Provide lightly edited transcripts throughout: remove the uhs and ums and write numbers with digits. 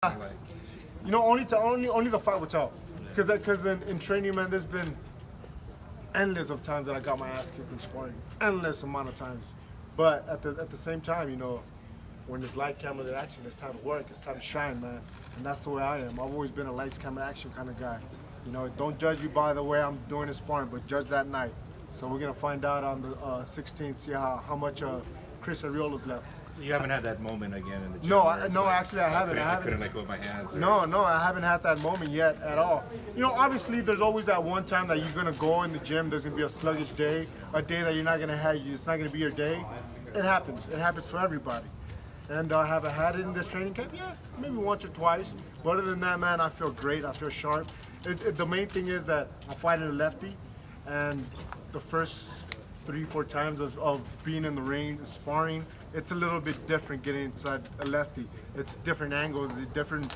Like, You know, only the fight will tell. Because in training, man, there's been endless of times that I got my ass kicked in sparring. Endless amount of times. But at the same time, you know, when there's light camera action, it's time to work, it's time to shine, man. And that's the way I am. I've always been a lights camera action kind of guy. You know, don't judge me by the way I'm doing the sparring, but judge that night. So we're gonna find out on the 16th, see how much Chris Arreola's left. so you haven't had that moment again in the gym? No, where it's like, actually I haven't. I couldn't let go of my hands. Or... No, I haven't had that moment yet at all. You know, obviously there's always that one time that you're gonna go in the gym, there's gonna be a sluggish day, a day that you're not gonna have, it's not gonna be your day. It happens for everybody. And have I had it in this training camp? Yeah, maybe once or twice. But other than that, man, I feel great, I feel sharp. The main thing is that I'm fighting a lefty, and the first 3-4 times of being in the ring, sparring, it's a little bit different getting inside a lefty. It's different angles, the different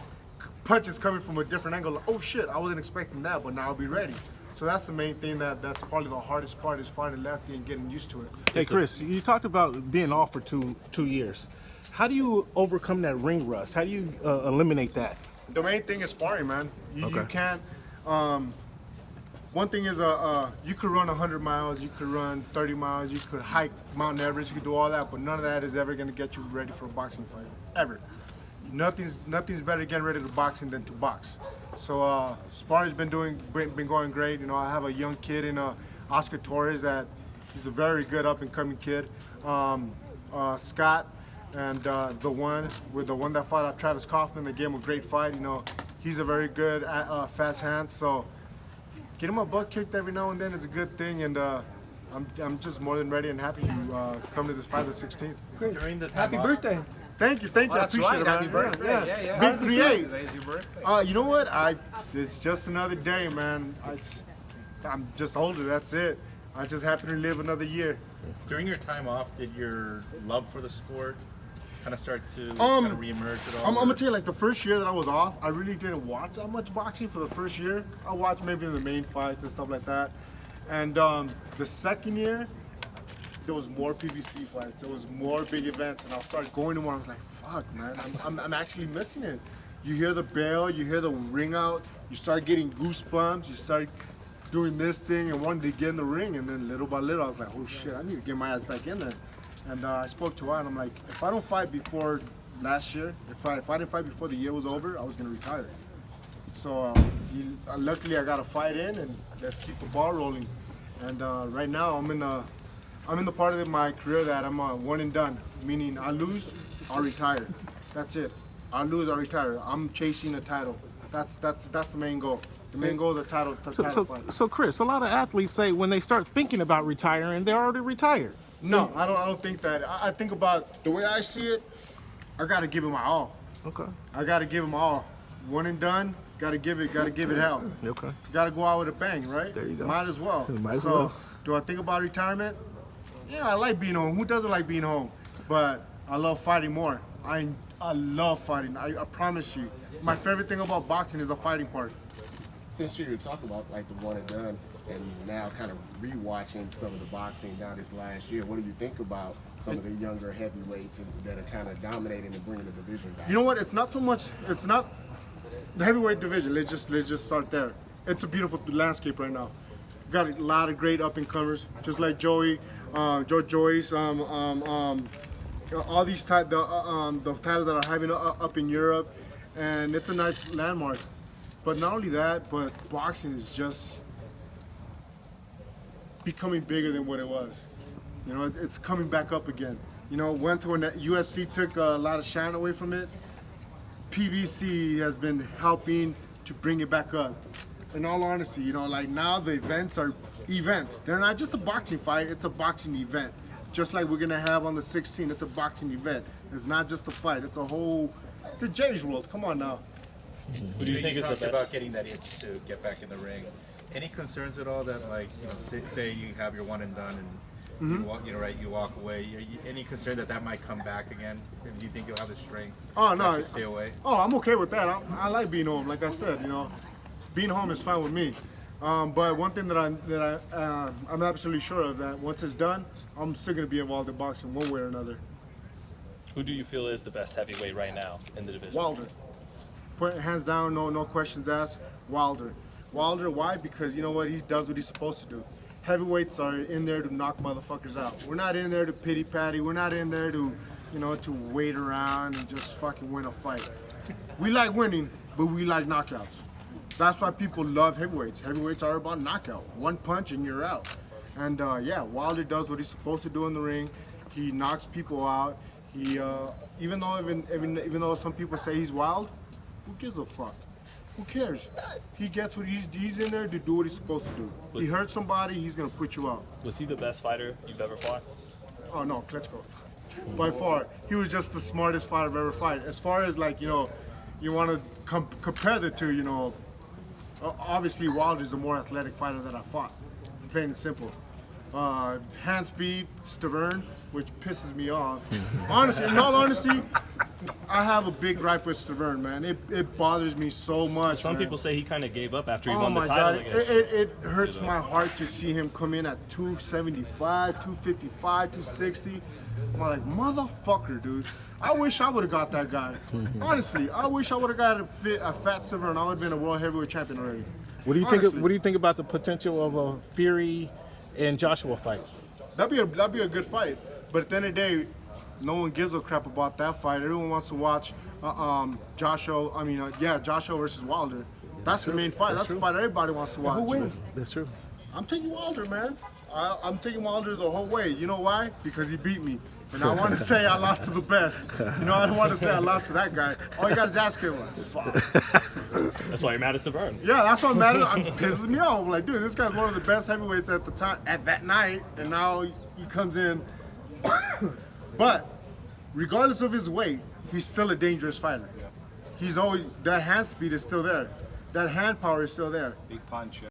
punches coming from a different angle. Like, oh shit, I wasn't expecting that, but now I'll be ready. So that's the main thing that's probably the hardest part is finding a lefty and getting used to it. Hey Chris, you talked about being off for two years. How do you overcome that ring rust? How do you eliminate that? The main thing is sparring, man. You can't. One thing is, you could run 100 miles, you could run 30 miles, you could hike Mount Everest, you could do all that, but none of that is ever going to get you ready for a boxing fight, ever. Nothing's better getting ready to boxing than to box. So sparring's been going great. You know, I have a young kid in Oscar Torres that he's a very good up and coming kid. Scott and the one that fought Travis Kaufman, that gave him a great fight. You know, he's a very good fast hand. So get him a butt kicked every now and then is a good thing, and I'm just more than ready and happy to come to this fight the 16th. During the time Happy off, birthday. Thank you, Oh, I that's appreciate right. it, Happy man. birthday. Yeah. How Big does it feel? 3-8. Today's your birthday. You know what? It's just another day, man. I'm just older. That's it. I just happen to live another year. During your time off, did your love for the sport kind of start to kind of reemerge at all? I'm gonna tell you, like the first year that I was off, I really didn't watch that much boxing for the first year. I watched maybe the main fights and stuff like that. And the second year, there was more PBC fights. There was more big events, and I started going to one. I was like, "Fuck, man, I'm actually missing it." You hear the bell, you hear the ring out, you start getting goosebumps. You start doing this thing and wanting to get in the ring, and then little by little, I was like, "Oh shit, I need to get my ass back in there." And I spoke to her, and I'm like, "If I don't fight before last year, if I didn't fight before the year was over, I was gonna retire." So luckily, I got a fight in, and let's keep the ball rolling. And right now, I'm in the part of my career that I'm one and done, meaning I lose, I'll retire. That's it. I lose, I retire. I'm chasing a title. That's the main goal. The main goal is the title fight. So Chris, a lot of athletes say when they start thinking about retiring, they're already retired. No, I don't think that. I think about the way I see it. I got to give it my all. Okay. I got to give them all. One and done. Got to give it hell. Okay. Got to go out with a bang, right? There you go. Might as well. Might as so, well. do I think about retirement? Yeah, I like being home. Who doesn't like being home? But I love fighting more. I love fighting. I promise you. My favorite thing about boxing is the fighting part. Since you were talking about like the one and done, and now kind of rewatching some of the boxing down this last year, what do you think about some of the younger heavyweights that are kind of dominating and bringing the division back? You know what? It's not so much. It's not the heavyweight division. Let's just start there. It's a beautiful landscape right now. Got a lot of great up and comers, just like Joey, Joe Joyce, all these the titles that are having up in Europe, and it's a nice landmark. But not only that, but boxing is just becoming bigger than what it was. You know, it's coming back up again. You know, went through when the UFC took a lot of shine away from it. PBC has been helping to bring it back up. In all honesty, you know, like now the events are events. They're not just a boxing fight, it's a boxing event. Just like we're gonna have on the 16th, it's a boxing event. It's not just a fight, it's a Jay's World, come on now. Who do you think is the best? About getting that itch to get back in the ring. Any concerns at all that, like, you know, say you have your one and done and you walk away. Any concern that might come back again? Do you think you'll have the strength? Oh no, to stay away. Oh, I'm okay with that. I like being home. Like I said, you know, being home is fine with me. But one thing that I'm absolutely sure of, that once it's done, I'm still gonna be involved in boxing one way or another. Who do you feel is the best heavyweight right now in the division? Wilder. hands down, no questions asked, Wilder. Wilder, why? Because you know what? He does what he's supposed to do. Heavyweights are in there to knock motherfuckers out. We're not in there to pity patty. We're not in there to, to wait around and just fucking win a fight. We like winning, but we like knockouts. That's why people love heavyweights. Heavyweights are about knockout. One punch and you're out. And yeah, Wilder does what he's supposed to do in the ring. He knocks people out. He, even though some people say he's wild, who gives a fuck? Who cares? He gets what he's in there to do what he's supposed to do. He hurts somebody, he's gonna put you out. Was he the best fighter you've ever fought? Oh no, Klitschko. By far, he was just the smartest fighter I've ever fought. As far as like you want to compare the two, obviously Wilder's the more athletic fighter that I fought. Plain and simple. Hand speed, Stavern, which pisses me off. Honestly, in all honesty, I have a big gripe with Stavern, man. It bothers me so much. Some man. people say he kind of gave up after he Oh won the my title. God, it hurts my heart to see him come in at 275, 255, 260. I'm like, motherfucker, dude. I wish I would have got that guy. Honestly, I wish I would have got a fat Stavern. I would have been a world heavyweight champion already. What do you think? What do you think about the potential of a Fury and Joshua fight? That'd be a good fight. But at the end of the day, no one gives a crap about that fight. Everyone wants to watch Joshua. Joshua versus Wilder. That's the main fight. That's the fight everybody wants to watch. Who wins? That's true. I'm taking Wilder, man. I'm taking Wilder the whole way. You know why? Because he beat me. And I want to say I lost to the best. I don't want to say I lost to that guy. All you got is ask him. Fuck. That's why you're mad at Stavern. Yeah, that's what I'm mad at. It pisses me off. Like, dude, this guy's one of the best heavyweights at the time, at that night, and now he comes in. But regardless of his weight, he's still a dangerous fighter. He's always, that hand speed is still there. That hand power is still there. Big punch.